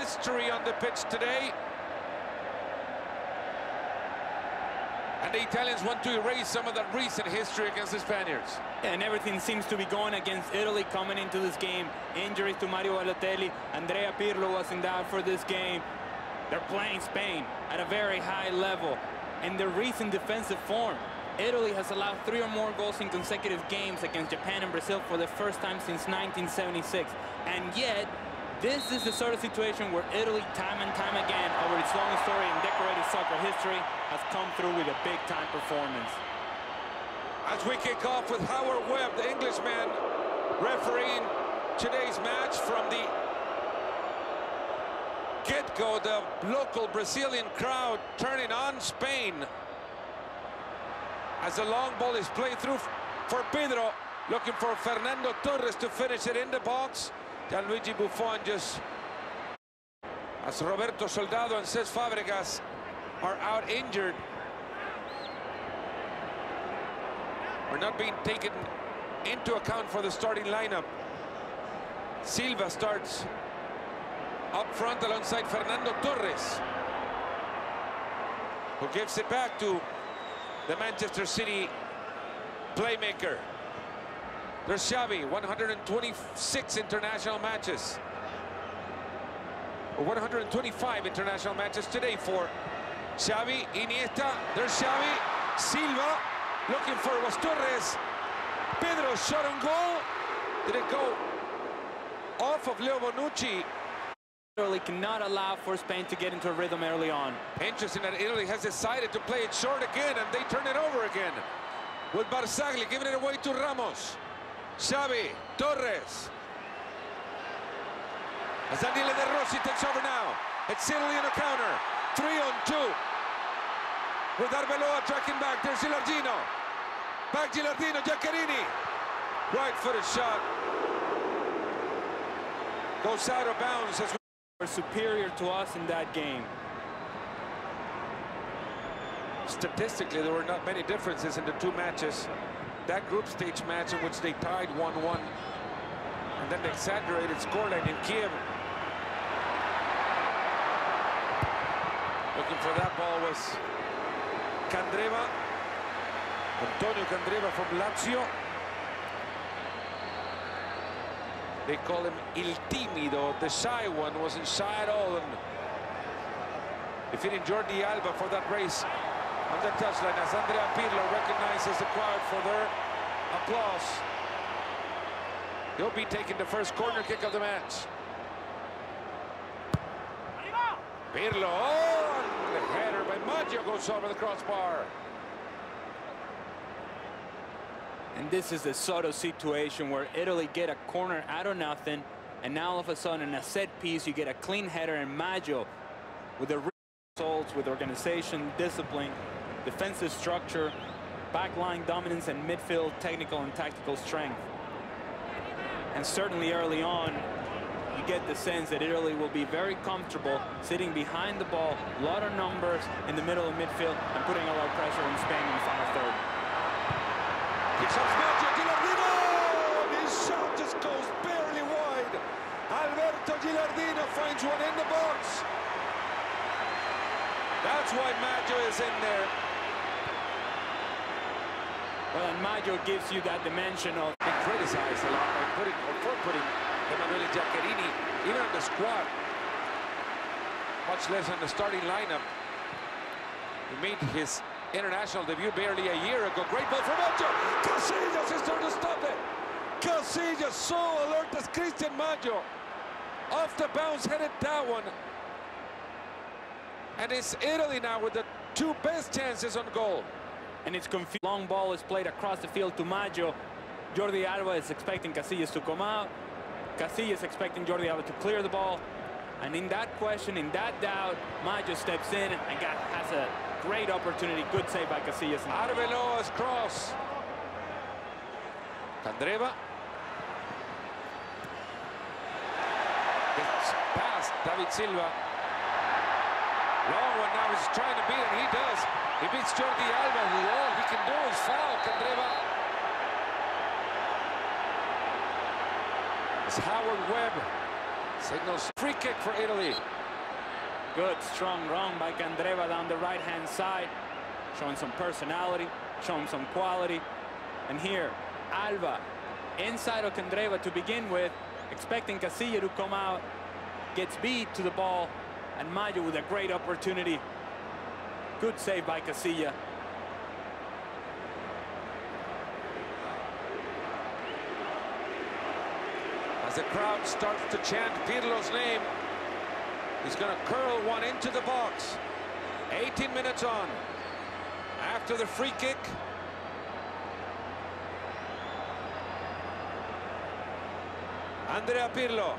history on the pitch today. And the Italians want to erase some of that recent history against the Spaniards. And everything seems to be going against Italy coming into this game. Injuries to Mario Balotelli. Andrea Pirlo wasn't out for this game. They're playing Spain at a very high level. In their recent defensive form, Italy has allowed 3 or more goals in consecutive games against Japan and Brazil for the first time since 1976. And yet, this is the sort of situation where Italy, time and time again, over its long story in decorated soccer history, has come through with a big-time performance. As we kick off with Howard Webb, the Englishman, refereeing today's match from the get-go, the local Brazilian crowd turning on Spain. As the long ball is played through for Pedro, looking for Fernando Torres to finish it in the box. Gianluigi Buffon just, as Roberto Soldado and Cesc Fabregas are out injured. We're not being taken into account for the starting lineup. Silva starts up front alongside Fernando Torres, who gives it back to the Manchester City playmaker. There's Xavi, 126 international matches. Or 125 international matches today for Xavi, Iniesta. There's Xavi, Silva, looking for Torres. Pedro shot on goal. Did it go off of Leo Bonucci? Italy cannot allow for Spain to get into a rhythm early on. Interesting that Italy has decided to play it short again, and they turn it over again. With Barzagli giving it away to Ramos. Xavi, Torres. As Daniele De Rossi takes over now. It's Italy on a counter. 3-on-2. With Arbeloa tracking back. There's Gilardino. Back Gilardino, Giaccherini. Right-footed shot. Goes out of bounds as were superior to us in that game. Statistically, there were not many differences in the 2 matches. That group stage match in which they tied 1-1, and then the exaggerated scoreline in Kiev. Looking for that ball was Candreva, Antonio Candreva from Lazio. They call him Il Timido, the shy one. Wasn't shy at all, and defeating Jordi Alba for that race on the touchline, as Andrea Pirlo recognizes the crowd for their applause. He'll be taking the first corner kick of the match. Pirlo, oh, and the header by Maggio goes over the crossbar. And this is the sort of situation where Italy get a corner out of nothing, and now all of a sudden in a set piece you get a clean header, and Maggio with the results, with organization, discipline, defensive structure, backline dominance, and midfield technical and tactical strength. And certainly early on, you get the sense that Italy will be very comfortable sitting behind the ball, a lot of numbers in the middle of midfield, and putting a lot of pressure on Spain in the final third. Kicks off Maggio, Gilardino! His shot just goes barely wide. Alberto Gilardino finds one in the box. That's why Maggio is in there. Well, and Maggio gives you that dimension of... Been criticized a lot for putting Emanuele Giaccherini even on the squad, much less on the starting lineup. He made his international debut barely a year ago. Great ball from Maggio. Casillas is trying to stop it. Casillas so alert as Cristian Maggio. Off the bounce, headed that one. And it's Italy now with the 2 best chances on goal. And it's confused. Long ball is played across the field to Maggio. Jordi Alba is expecting Casillas to come out. Casillas expecting Jordi Alba to clear the ball. And in that question, in that doubt, Maggio steps in and has a great opportunity. Good save by Casillas. Arbeloa's cross. Candreva. Gets past David Silva. Long one now, he's trying to beat it. He does. He beats Jordi Alba, who all he can do is foul Candreva. As Howard Webb signals free kick for Italy. Good, strong run by Candreva down the right-hand side, showing some personality, showing some quality. And here, Alba, inside of Candreva to begin with, expecting Casilla to come out, gets beat to the ball, and Mayo with a great opportunity. Good save by Casilla. As the crowd starts to chant Pirlo's name, he's going to curl one into the box. 18 minutes on. After the free kick. Andrea Pirlo.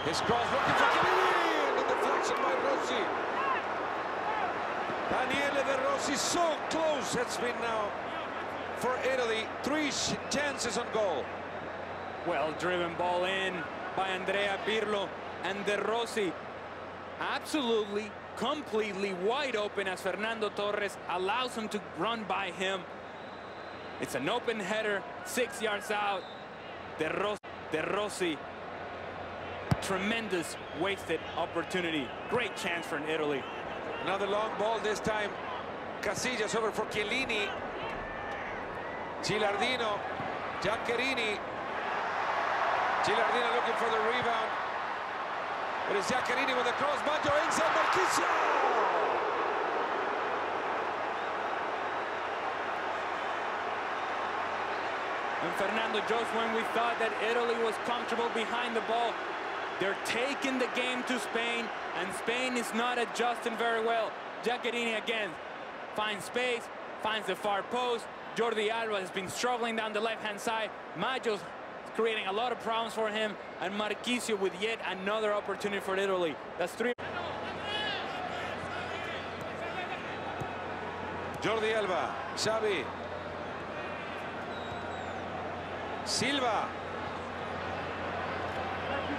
His cross looking for Chiellini, and the deflection by Rossi. Daniele De Rossi so close. It's been now for Italy 3 chances on goal. Well driven ball in by Andrea Pirlo, and De Rossi absolutely, completely wide open as Fernando Torres allows him to run by him. It's an open header, 6 yards out. De Rossi, tremendous wasted opportunity. Great chance for Italy. Another long ball, this time Casillas over for Chiellini. Gilardino, Giaccherini. Gilardino looking for the rebound. It is Giaccherini with a cross. Maggio inside, Marchisio! And Fernando, just when we thought that Italy was comfortable behind the ball, they're taking the game to Spain, and Spain is not adjusting very well. Giaccherini again finds space, finds the far post. Jordi Alba has been struggling down the left-hand side. Maggio's creating a lot of problems for him, and Marchisio with yet another opportunity for Italy. That's 3. Jordi Alba, Xavi. Silva.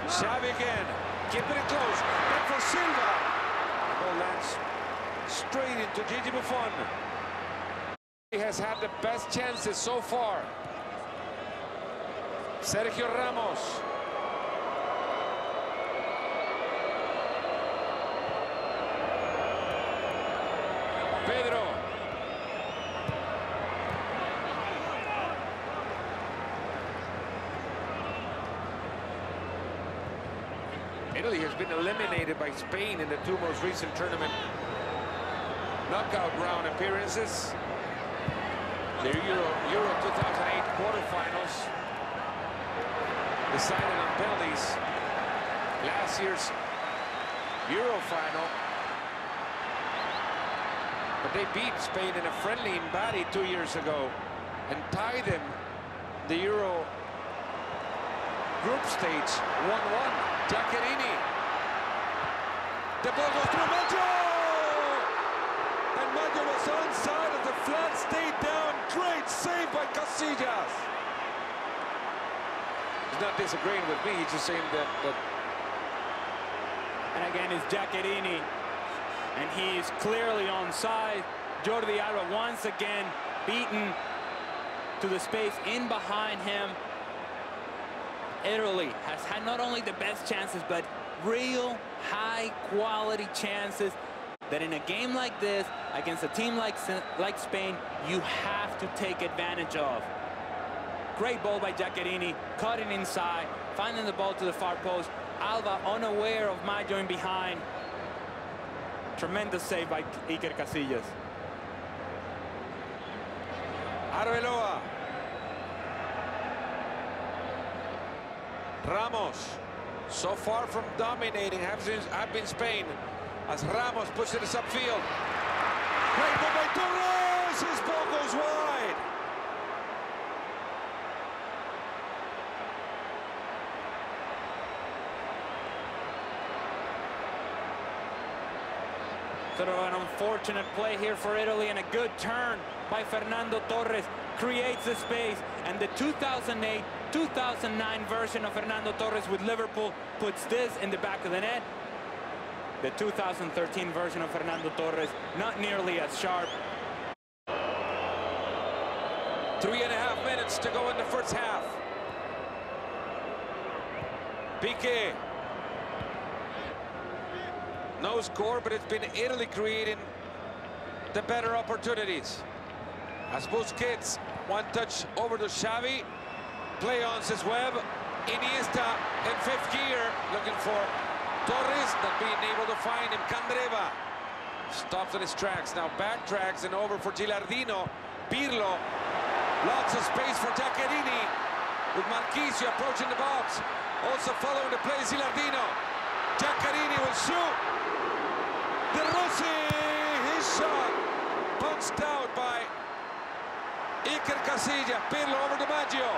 Xavi again, keeping it close. Back for Silva. The ball lands straight into Gigi Buffon. He has had the best chances so far. Sergio Ramos. Pedro. Italy has been eliminated by Spain in the 2 most recent tournament knockout round appearances. The Euro 2008 quarterfinals decided on penalties. Last year's Euro final, but they beat Spain in a friendly in Bari 2 years ago and tied them the Euro group stage 1-1. Giaccherini. The ball goes through Maggio! And Maggio was onside of the flat, stayed down. Great save by Casillas. He's not disagreeing with me, he's just saying that And again, it's Giaccherini, and he is clearly onside. Jordi Alba once again beaten to the space in behind him. Italy has had not only the best chances, but real high-quality chances that in a game like this, against a team like Spain, you have to take advantage of. Great ball by Giaccherini, cutting inside, finding the ball to the far post. Alba unaware of Maggio in behind. Tremendous save by Iker Casillas. Arbeloa. Ramos, so far from dominating, have been Spain, as Ramos pushes it upfield. Great ball by Torres! His ball goes wide. Sort of an unfortunate play here for Italy, and a good turn by Fernando Torres creates the space, and the 2008-2009 version of Fernando Torres with Liverpool puts this in the back of the net. The 2013 version of Fernando Torres, not nearly as sharp. 3.5 minutes to go in the first half. Piqué. No score, but it's been Italy creating the better opportunities. As Busquets, one touch over to Xavi. Play on his web. Iniesta in fifth gear, looking for Torres, not being able to find him. Candreva stops in his tracks, now backtracks and over for Gilardino. Pirlo, lots of space for Giaccherini, with Marquisio approaching the box. Also following the play, Gilardino. Giaccherini will shoot. De Rossi, his shot, punched out by Iker Casillas. Pirlo over to Maggio.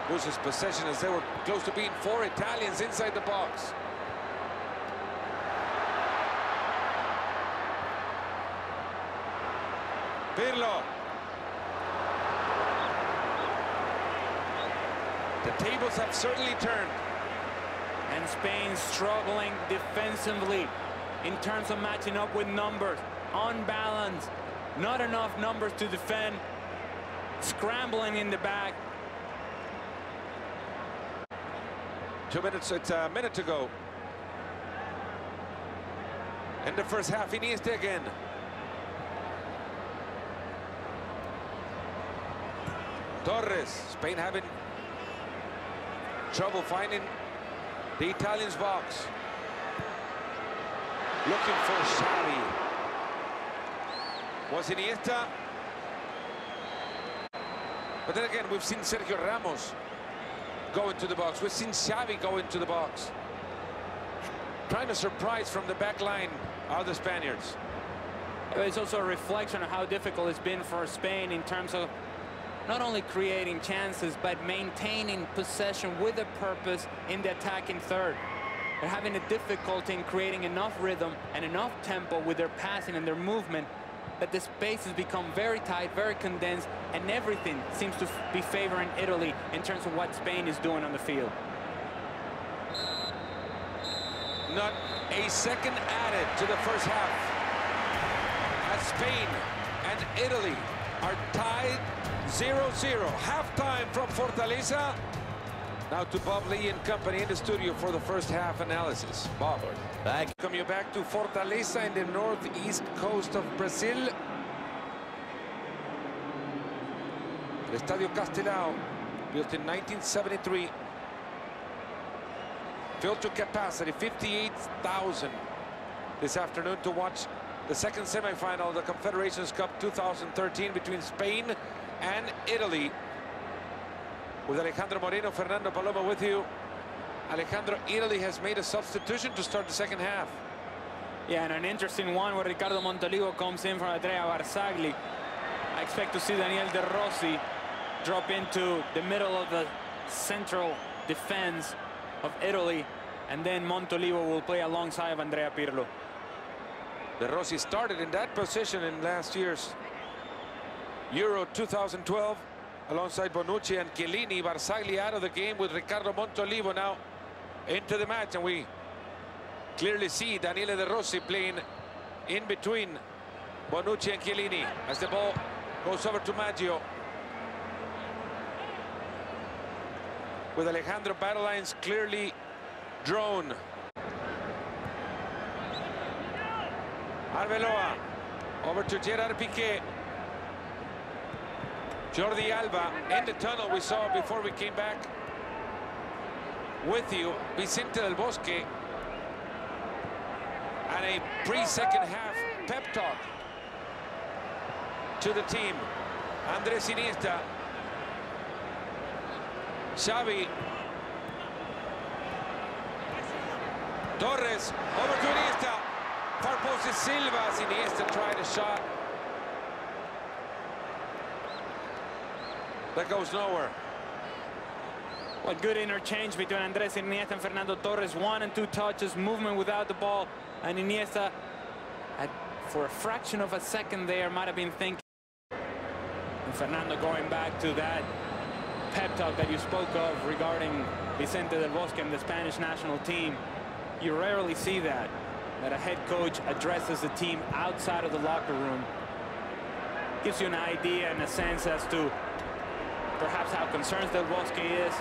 Loses possession as there were close to being 4 Italians inside the box. Pirlo. The tables have certainly turned. And Spain struggling defensively in terms of matching up with numbers. Unbalanced. Not enough numbers to defend. Scrambling in the back. 2 minutes, it's a minute to go. In the first half, Iniesta again. Torres, Spain having trouble finding the Italians' box. Looking for Xavi. Was Iniesta. But then again, we've seen Sergio Ramos go into the box. We've seen Xavi go into the box. Trying to surprise from the back line are the Spaniards. It's also a reflection of how difficult it's been for Spain in terms of not only creating chances, but maintaining possession with a purpose in the attacking third. They're having a difficulty in creating enough rhythm and enough tempo with their passing and their movement that the space has become very tight, very condensed, and everything seems to be favoring Italy in terms of what Spain is doing on the field. Not a second added to the first half, as Spain and Italy are tied 0-0. Halftime from Fortaleza. Now to Bob Lee and company in the studio for the first half analysis. Bob, welcome you back to Fortaleza in the northeast coast of Brazil. The Estadio Castelao, built in 1973. Filled to capacity, 58,000 this afternoon to watch the second semifinal of the Confederations Cup 2013 between Spain and Italy. With Alejandro Moreno, Fernando Paloma with you. Alejandro, Italy has made a substitution to start the second half. Yeah, and an interesting one where Ricardo Montolivo comes in from Andrea Barzagli. I expect to see Daniel De Rossi drop into the middle of the central defense of Italy, and then Montolivo will play alongside of Andrea Pirlo. De Rossi started in that position in last year's Euro 2012 alongside Bonucci and Chiellini. Barzagli out of the game with Ricardo Montolivo now into the match, and we clearly see Daniele De Rossi playing in between Bonucci and Chiellini as the ball goes over to Maggio. With Alejandro battle lines clearly drawn. Arbeloa over to Gerard Piqué. Jordi Alba in the tunnel we saw before we came back with you. Vicente del Bosque. And a pre-second half pep talk to the team. Andres Iniesta. Xavi. Torres over to Iniesta. Far post is Silva. Iniesta tried a shot that goes nowhere. What good interchange between Andres Iniesta and Fernando Torres. 1 and 2 touches, movement without the ball, and Iniesta, for a fraction of a second there, might have been thinking. And Fernando going back to that pep talk that you spoke of regarding Vicente del Bosque and the Spanish national team. You rarely see that a head coach addresses the team outside of the locker room. Gives you an idea and a sense as to perhaps how concerned Del Bosque is.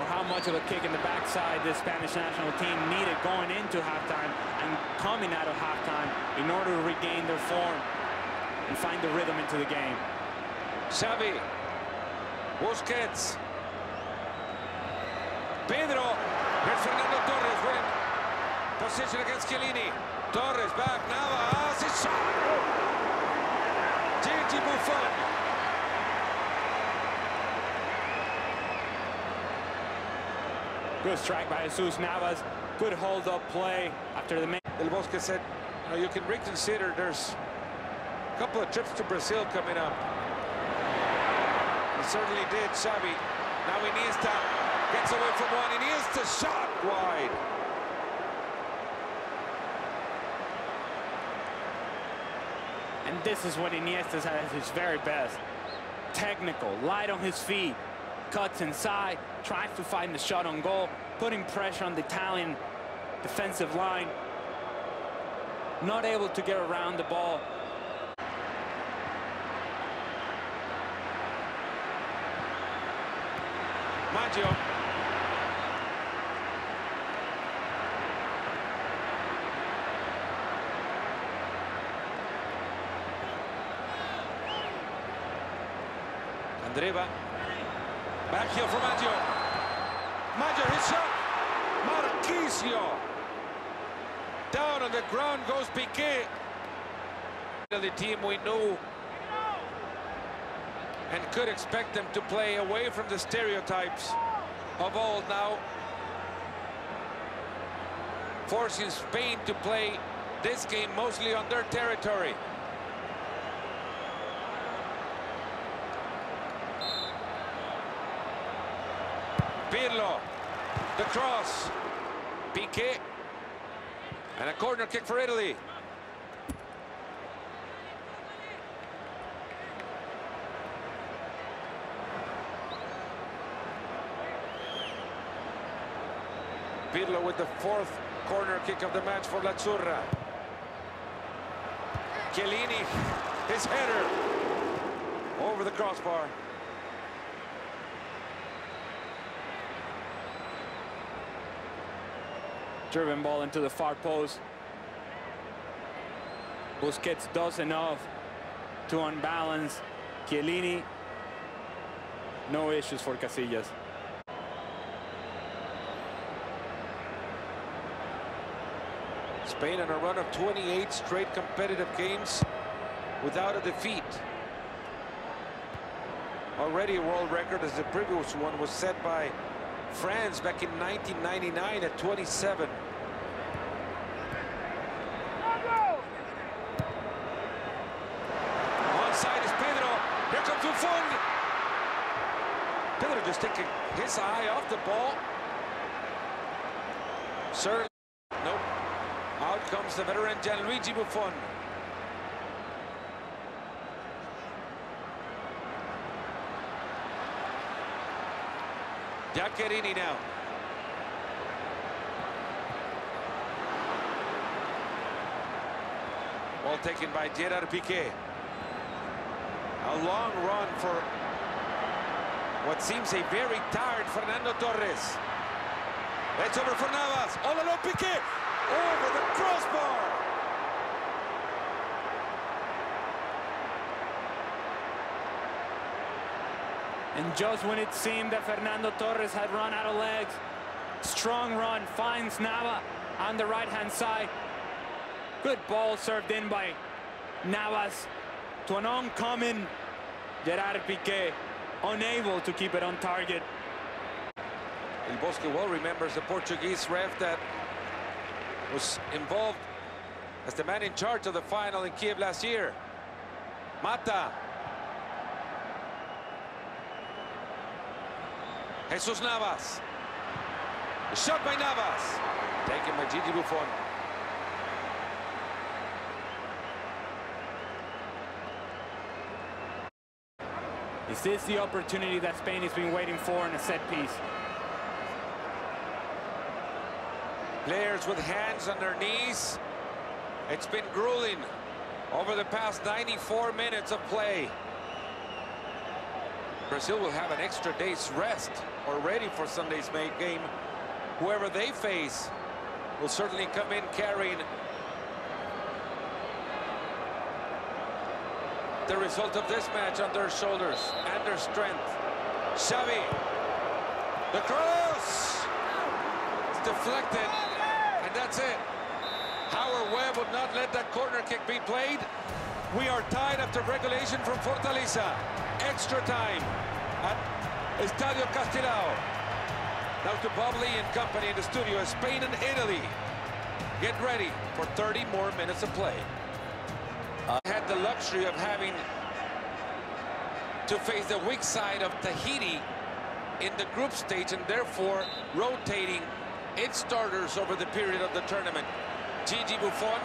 or how much of a kick in the backside this Spanish national team needed going into halftime and coming out of halftime in order to regain their form and find the rhythm into the game. Xavi, Busquets, Pedro, here's Fernando Torres, winning position against Chiellini. Torres back, Navas, his shot! Gigi Buffon. Good strike by Jesus Navas. Good hold-up play after the... Del Bosque said, you know, you can reconsider. There's a couple of trips to Brazil coming up. He certainly did, Xavi. Now Iniesta gets away from one. Iniesta shot wide. And this is what Iniesta's at his very best. Technical, light on his feet, cuts inside, tries to find the shot on goal, putting pressure on the Italian defensive line. Not able to get around the ball. Maggio. Andreva. Back heel for Maggio. Maggio, his shot. Marquisio. Down on the ground goes Piqué. The team we knew and could expect them to play away from the stereotypes of old now. Forcing Spain to play this game mostly on their territory. Pirlo, the cross, Piqué, and a corner kick for Italy. Pirlo with the fourth corner kick of the match for L'Azzurra. Chiellini, his header over the crossbar. Driven ball into the far post. Busquets does enough to unbalance Chiellini. No issues for Casillas. Spain on a run of 28 straight competitive games without a defeat. Already a world record, as the previous one was set by France back in 1999 at 27. Onside is Pedro. Here comes Buffon. Pedro just taking his eye off the ball. Certainly. Nope. Out comes the veteran Gianluigi Buffon. Giaccherini now. Ball taken by Gerard Piqué. A long run for what seems a very tired Fernando Torres. It's over for Navas. All alone Piqué. Over the crossbar. And just when it seemed that Fernando Torres had run out of legs, strong run finds Nava on the right-hand side. Good ball served in by Navas to an oncoming Gerard Piqué, unable to keep it on target. El Bosque well remembers the Portuguese ref that was involved as the man in charge of the final in Kiev last year. Mata. Jesus Navas. Shot by Navas. Taken by Gigi Buffon. Is this the opportunity that Spain has been waiting for in a set piece? Players with hands on their knees. It's been grueling over the past 94 minutes of play. Brazil will have an extra day's rest already for Sunday's game. Whoever they face will certainly come in carrying the result of this match on their shoulders and their strength. Xavi, the cross, it's deflected, and that's it. Howard Webb would not let that corner kick be played. We are tied after regulation from Fortaleza. Extra time at Estadio Castilao. Now to Bob Lee and company in the studio as Spain and Italy get ready for 30 more minutes of play. I had the luxury of having to face the weak side of Tahiti in the group stage and therefore rotating its starters over the period of the tournament. Gigi Buffon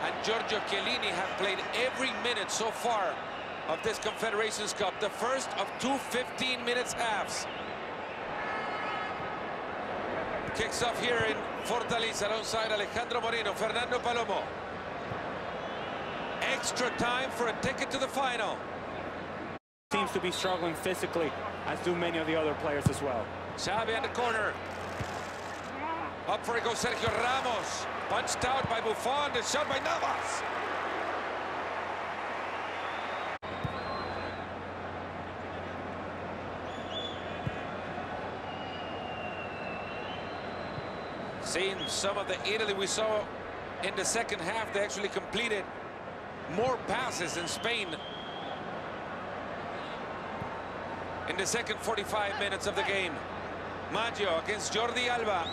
and Giorgio Chiellini have played every minute so far of this Confederations Cup, the first of two 15-minute halves. Kicks off here in Fortaleza alongside Alejandro Moreno, Fernando Palomo. Extra time for a ticket to the final. Seems to be struggling physically, as do many of the other players as well. Xavi in the corner. Up for it goes Sergio Ramos. Punched out by Buffon, and shot by Navas. Seeing some of the Italy we saw in the second half, they actually completed more passes than Spain in the second 45 minutes of the game. Maggio against Jordi Alba.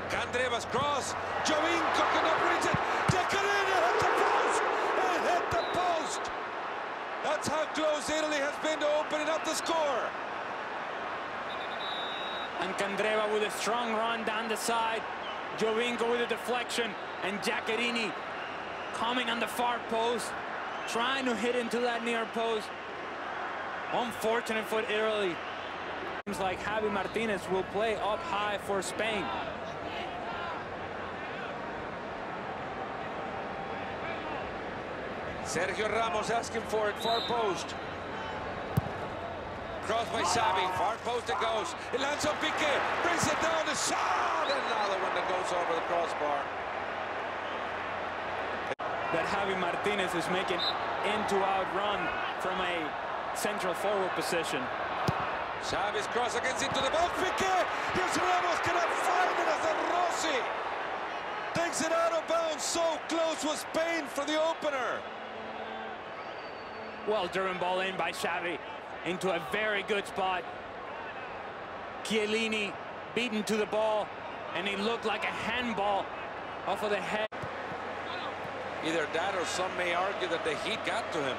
Candreva's cross. Jovinko cannot reach it. Jacqueline hit the post. It hit the post. That's how close Italy has been to opening up the score. And Candreva with a strong run down the side. Jovinko with a deflection. And Giaccherini coming on the far post, trying to hit into that near post. Unfortunate for Italy. Seems like Javi Martinez will play up high for Spain. Sergio Ramos asking for it, far post. Cross by Xavi, far post it goes. It lands on Piqué, brings it down, the shot, and another one that goes over the crossbar. That Javi Martinez is making in-to-out run from a central forward position. Xavi's cross against into the box. Piqué, here's Ramos, cannot find it as the Rossi takes it out of bounds. So close was Spain for the opener. Well driven ball in by Xavi into a very good spot. Chiellini beaten to the ball, and it looked like a handball off of the head. Either that or some may argue that the heat got to him.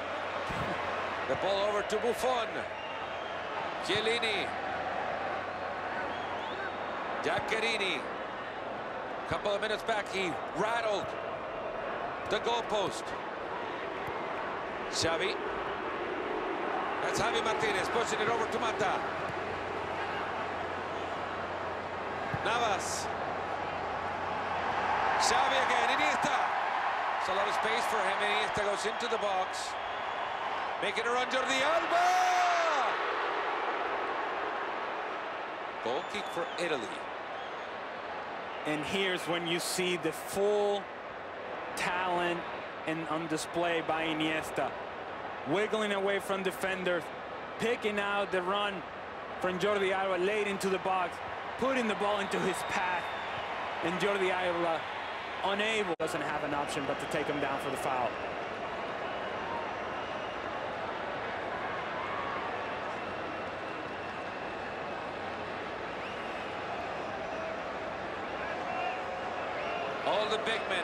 The ball over to Buffon. Chiellini. Giaccherini. A couple of minutes back, he rattled the goalpost. Xavi. That's Javi Martinez pushing it over to Mata. Navas. Xavi again. Iniesta. It's a lot of space for him. Iniesta goes into the box. Making a run, Jordi Alba! Goal kick for Italy. And here's when you see the full talent and on display by Iniesta. Wiggling away from defenders, picking out the run from Jordi Alba late into the box, putting the ball into his path, and Jordi Alba unable, doesn't have an option but to take him down for the foul. All the big men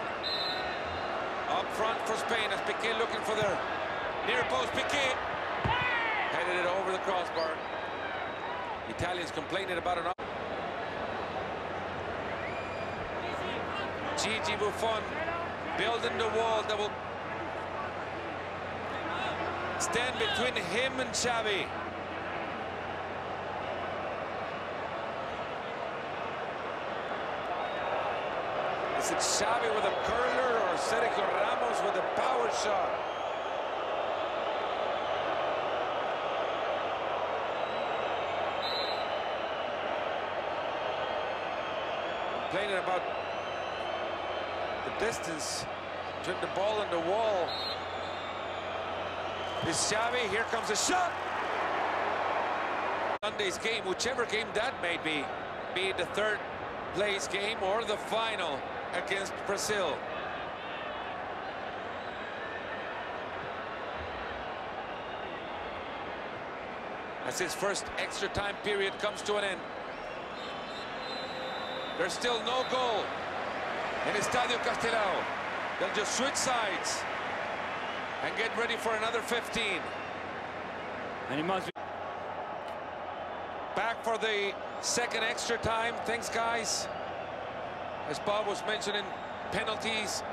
up front for Spain as Piqué looking for their near post. Piqué headed it over the crossbar. Italians complaining about an Gigi Buffon building the wall that will stand between him and Xavi. Is it Xavi with a curler or Sergio Ramos with a power shot? complaining about the distance between the ball and the wall. Is Xavi, here comes a shot! Sunday's game, whichever game that may be it the third place game or the final against Brazil. As his first extra time period comes to an end. There's still no goal in Estadio Castelao. They'll just switch sides and get ready for another 15. And he must be back for the second extra time. Thanks, guys. As Bob was mentioning, penalties,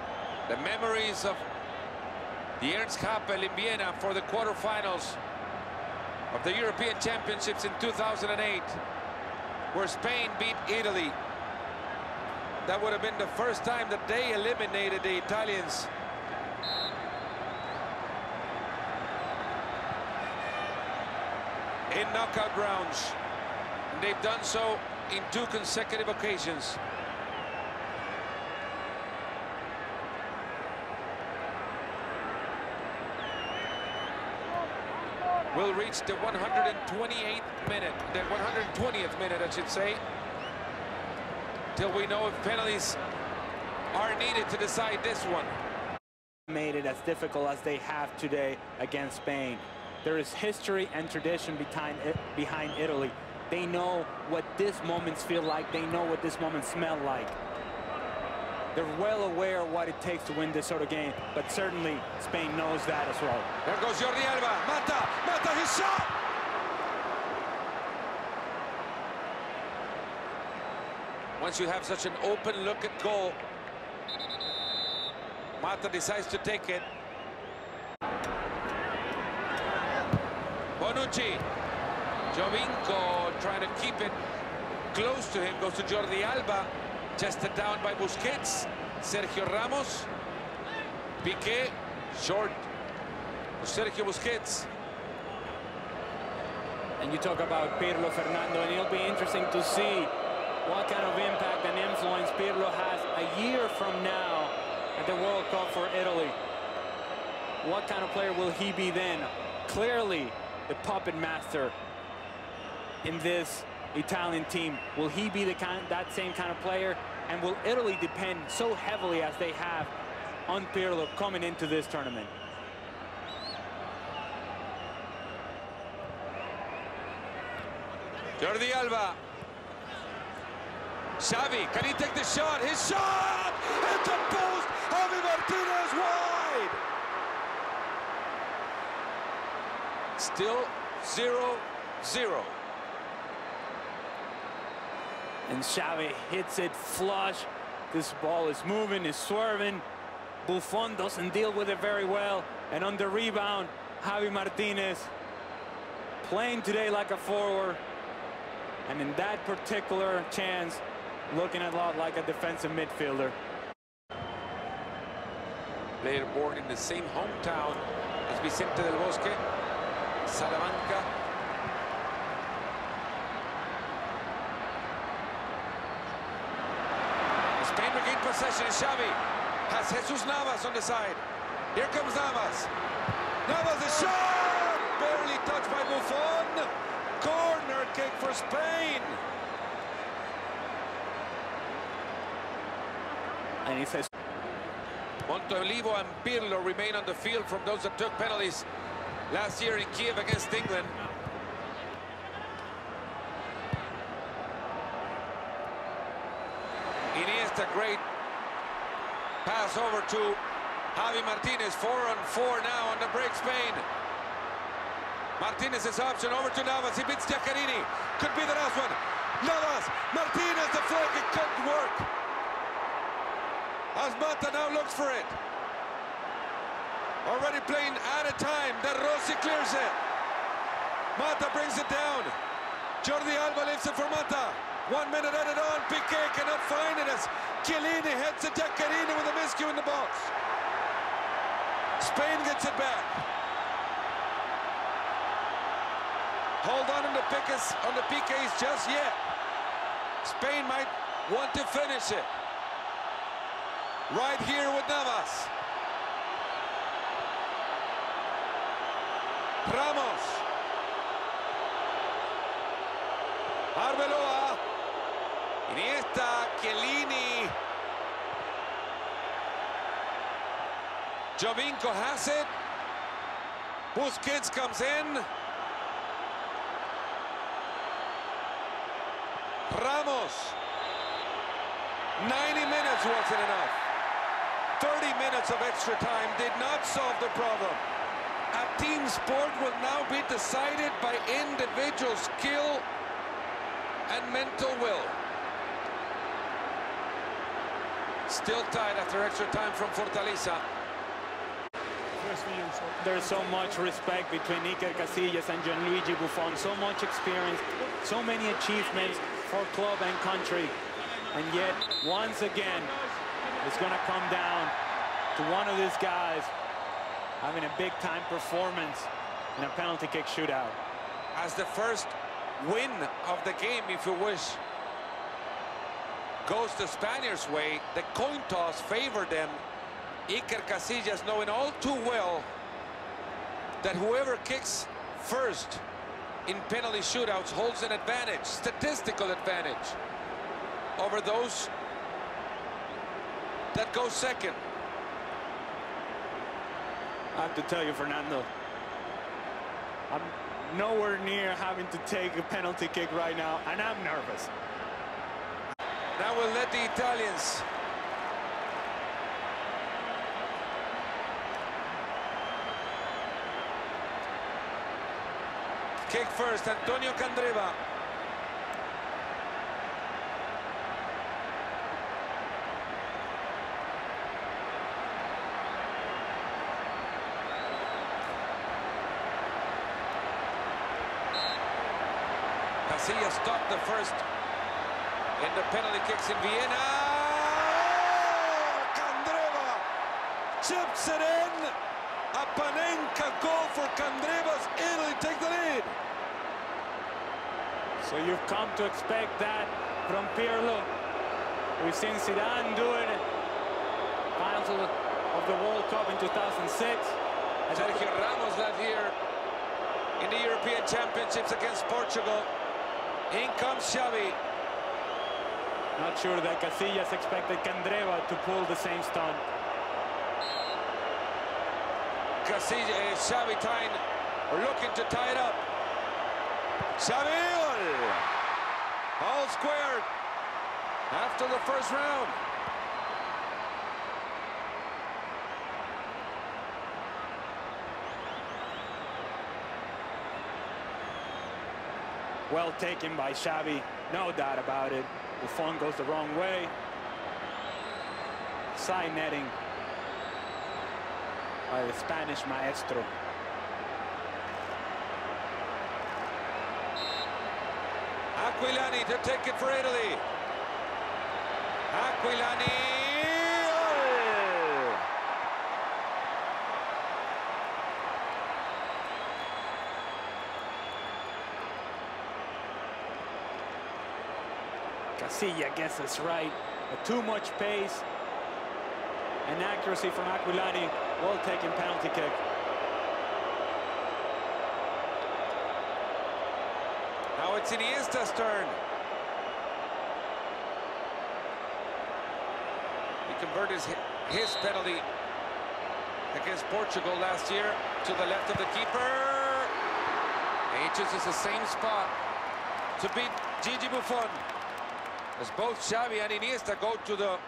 the memories of the Ernst Happel in Vienna for the quarterfinals of the European Championships in 2008, where Spain beat Italy. That would have been the first time that they eliminated the Italians. In knockout rounds. And they've done so in 2 consecutive occasions. We'll reach the 128th minute, the 120th minute, I should say, till we know if penalties are needed to decide this one. Made it as difficult as they have today against Spain. There is history and tradition behind Italy. They know what these moments feel like. They know what these moments smell like. They're well aware of what it takes to win this sort of game, but certainly Spain knows that as well. There goes Jordi Alba. Mata, his shot! Once you have such an open look at goal, Mata decides to take it. Bonucci. Jovinko trying to keep it close to him. Goes to Jordi Alba. Chested down by Busquets. Sergio Ramos. Piqué. Short. Sergio Busquets. And you talk about Pirlo, Fernando, and it'll be interesting to see what kind of impact and influence Pirlo has a year from now at the World Cup for Italy. What kind of player will he be then? Clearly the puppet master in this Italian team. Will he be that same kind of player? And will Italy depend so heavily as they have on Pirlo coming into this tournament? Jordi Alba. Xavi, can he take the shot? His shot! At the post! Javi Martinez wide! Still 0-0. And Xavi hits it flush. This ball is moving, is swerving. Buffon doesn't deal with it very well. And on the rebound, Javi Martinez playing today like a forward. And in that particular chance, looking a lot like a defensive midfielder. Player born in the same hometown as Vicente del Bosque, Salamanca. Spain regained possession. Xavi has Jesus Navas on the side. Here comes Navas. Navas, the shot! Barely touched by Buffon. Corner kick for Spain. And he says Montolivo and Pirlo remain on the field from those that took penalties last year in Kiev against England. Iniesta, great pass over to Javi Martinez. 4-on-4 now on the break, Spain. Martinez's option over to Navas. He beats Giaccherini. Could be the last one. Navas, Martinez, the flick, it couldn't work. As Mata now looks for it. Already playing out of time. De Rossi clears it. Mata brings it down. Jordi Alba leaves it for Mata. 1 minute added on. Piqué cannot find it as Chiellini heads to Giaccherini with a miscue in the box. Spain gets it back. Hold on the PKs just yet. Spain might want to finish it. Right here with Navas. Ramos. Arbeloa. Iniesta, Chiellini. Jovinko has it. Busquets comes in. Ramos. 90 minutes wasn't enough. 30 minutes of extra time did not solve the problem. A team sport will now be decided by individual skill and mental will. Still tied after extra time from Fortaleza. There's so much respect between Iker Casillas and Gianluigi Buffon. So much experience, so many achievements for club and country. And yet, once again, it's going to come down to one of these guys having a big-time performance in a penalty kick shootout. As the first win of the game, if you wish, goes the Spaniards' way, the coin toss favored them. Iker Casillas knowing all too well that whoever kicks first in penalty shootouts holds an advantage, statistical advantage, over those that go second. I have to tell you, Fernando, I'm nowhere near having to take a penalty kick right now, and I'm nervous. Now we'll let the Italians kick first. Antonio Candreva. Casillas stopped the first in the penalty kicks in Vienna. Candreva chips it in. A Panenka goal for Candreva's Italy take the lead. So you've come to expect that from Pirlo. We've seen Zidane do it. Finals of the World Cup in 2006. Sergio Ramos last year in the European Championships against Portugal. In comes Xavi. Not sure that Casillas expected Candreva to pull the same stunt. Xavi tying, or looking to tie it up. Xavi, all squared after the first round. Well taken by Xavi, no doubt about it. Buffon goes the wrong way. Side netting by the Spanish maestro. Aquilani to take it for Italy. Aquilani. Casillas gets us right, but too much pace and accuracy from Aquilani. Well taken penalty kick. Now it's Iniesta's turn. He converted his penalty against Portugal last year to the left of the keeper. And he chooses the same spot to beat Gigi Buffon, as both Xavi and Iniesta go to the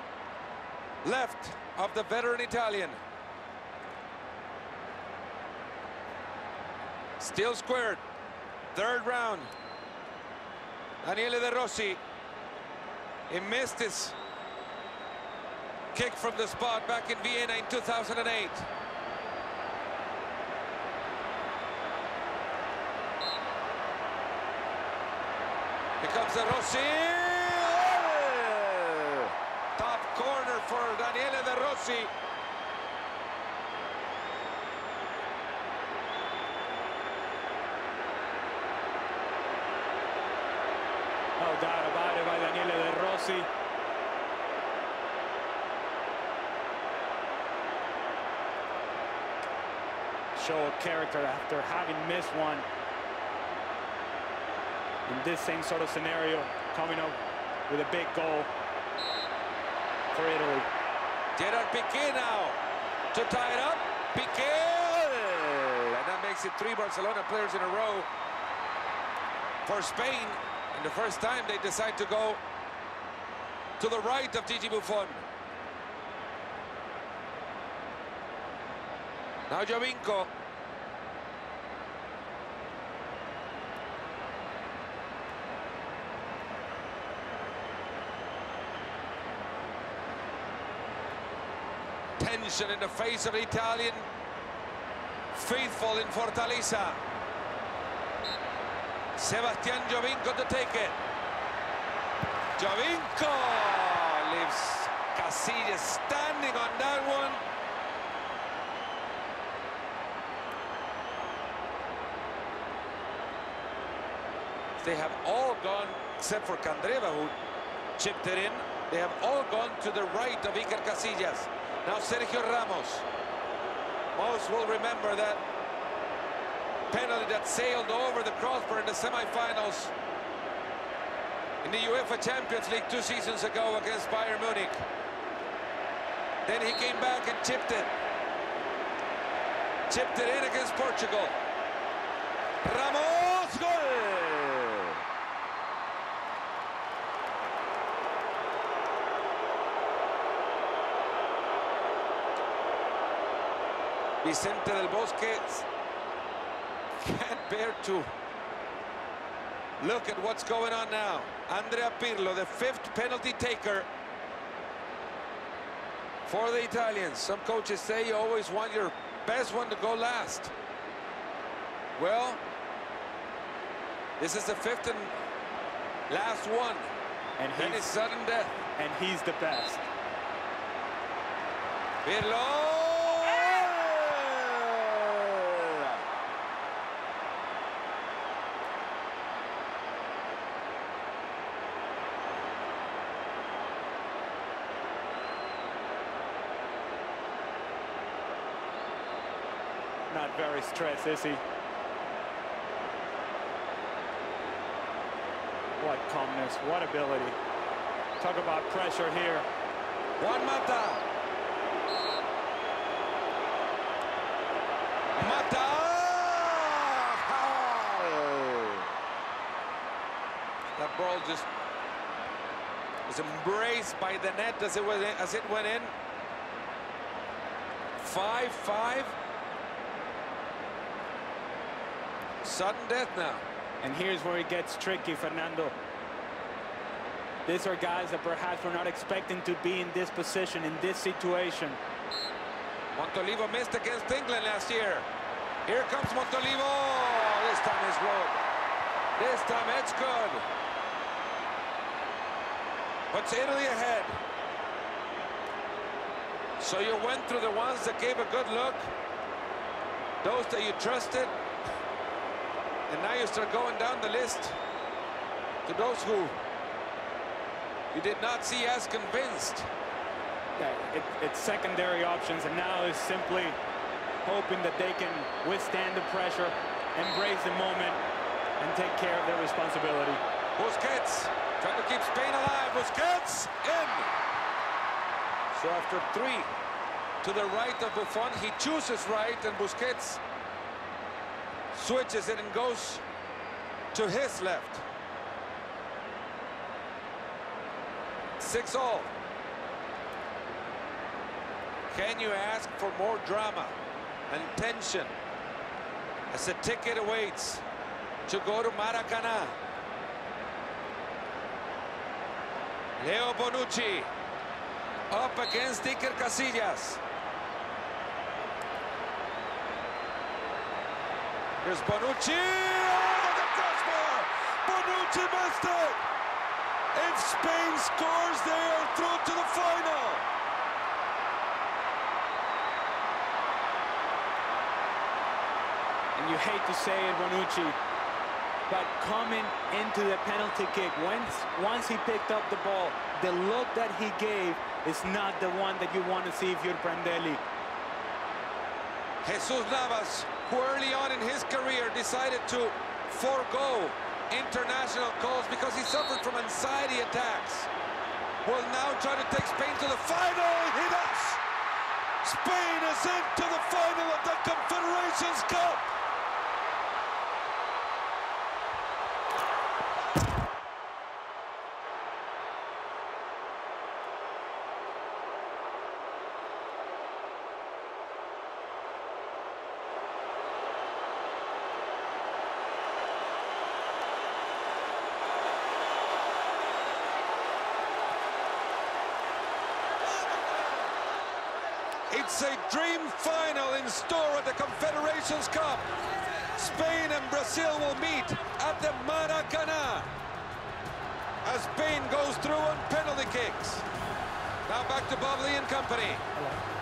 left of the veteran Italian. Still squared. Third round. Daniele De Rossi. He missed his kick from the spot back in Vienna in 2008. Here comes De Rossi. Top corner for Daniele De Rossi. No doubt about it by Daniele De Rossi. show of character after having missed one in this same sort of scenario, coming up with a big goal for Italy. Gerard Piqué now to tie it up. Piqué! And that makes it 3 Barcelona players in a row for Spain. And the first time they decide to go to the right of Gigi Buffon. Now Jovinko. Tension in the face of the Italian faithful in Fortaleza. Sebastian Jovinko to take it. Jovinko leaves Casillas standing on that one. They have all gone, except for Candreva, who chipped it in. They have all gone to the right of Iker Casillas. Now Sergio Ramos. Most will remember that penalty that sailed over the crossbar in the semi-finals in the UEFA Champions League 2 seasons ago against Bayern Munich. Then he came back and chipped it. Chipped it in against Portugal. Ramos, goal! Vicente del Bosque can't bear to look at what's going on now. Andrea Pirlo, the 5th penalty taker for the Italians. Some coaches say you always want your best one to go last. Well, this is the 5th and last one. And then it's sudden death. And he's the best. Pirlo! Not very stressed, is he? What calmness, what ability. Talk about pressure here. Juan Mata. Mata! That ball just was embraced by the net as it went in. 5-5. Sudden death now. And here's where it gets tricky, Fernando. These are guys that perhaps we're not expecting to be in this position, in this situation. Montolivo missed against England last year. Here comes Montolivo. This time it's good. This time it's good. Puts Italy ahead. So you went through the ones that gave a good look, those that you trusted, and now you start going down the list to those who you did not see as convinced. Yeah, it's secondary options, and now it's simply hoping that they can withstand the pressure, embrace the moment, and take care of their responsibility. Busquets trying to keep Spain alive. Busquets in. So after 3 to the right of Buffon, he chooses right, and Busquets switches it and goes to his left. 6-all. Can you ask for more drama and tension as the ticket awaits to go to Maracanã? Leo Bonucci up against Iker Casillas. Here's Bonucci over the crossbar. Bonucci missed it. If Spain scores, they are through to the final. And you hate to say it, Bonucci, but coming into the penalty kick, once he picked up the ball, the look that he gave is not the one that you want to see if you're Prandelli. Jesus Navas his career, decided to forego international calls because he suffered from anxiety attacks. Will now try to take Spain to the final. He does! Spain is into the final of the Confederations Cup. It's a dream final in store at the Confederations Cup. Spain and Brazil will meet at the Maracanã as Spain goes through on penalty kicks. Now back to Bubbly and company. Hello.